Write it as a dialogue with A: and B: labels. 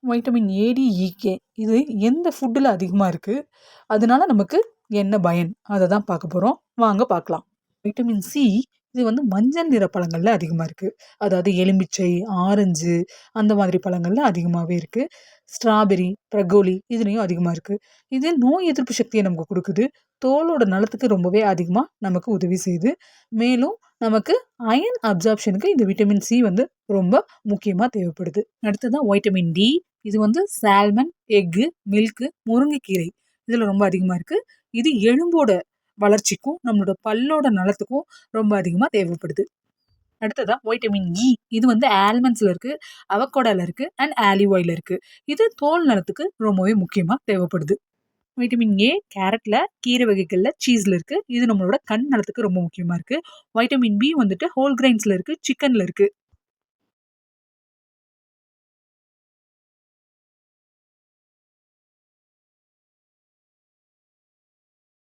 A: Vitamin ஏடி, E K இது எந்த ஃபுட்டில் அதிகமாக இருக்குது, அதனால நமக்கு என்ன பயன், அதை தான் பார்க்க போகிறோம். வாங்க பார்க்கலாம். வைட்டமின் சி இது வந்து மஞ்சள் நிற பழங்கள்ல அதிகமாக இருக்குது. அதாவது எலுமிச்சை, ஆரஞ்சு அந்த மாதிரி பழங்கள்ல அதிகமாகவே இருக்குது. ஸ்ட்ராபெரி, ப்ரகோலி இதுலேயும் அதிகமாக இருக்குது. இது நோய் எதிர்ப்பு சக்தியை நமக்கு கொடுக்குது. தோலோட நலத்துக்கு ரொம்பவே அதிகமாக நமக்கு உதவி செய்யுது. மேலும் நமக்கு அயன் அப்சார்ப்ஷனுக்கு இந்த விட்டமின் சி வந்து ரொம்ப முக்கியமாக தேவைப்படுது. அடுத்ததான் வைட்டமின் டி. இது வந்து சால்மன், எக்கு, மில்க்கு, முருங்கைக்கீரை இதில் ரொம்ப அதிகமாக இருக்குது. இது எலும்போட வளர்ச்சிக்கும் நம்மளோட பல்லோட நலத்துக்கும் ரொம்ப அதிகமாக தேவைப்படுது. அடுத்ததா வைட்டமின் இ. இது வந்து ஆல்மண்ட்ஸ்ல இருக்கு, அவகோடால இருக்கு அண்ட் ஆலிவ் ஆயில்ல இருக்கு. இது தோல் நலத்துக்கு ரொம்பவே முக்கியமா தேவைப்படுது. வைட்டமின் ஏ கேரட்ல, கீரை வகைகள்ல, சீஸ்ல இருக்கு. இது நம்மளோட கண் நலத்துக்கு ரொம்ப முக்கியமா இருக்கு. வைட்டமின் பி வந்துட்டு ஹோல் கிரைன்ஸ்ல இருக்கு, சிக்கன்ல இருக்கு.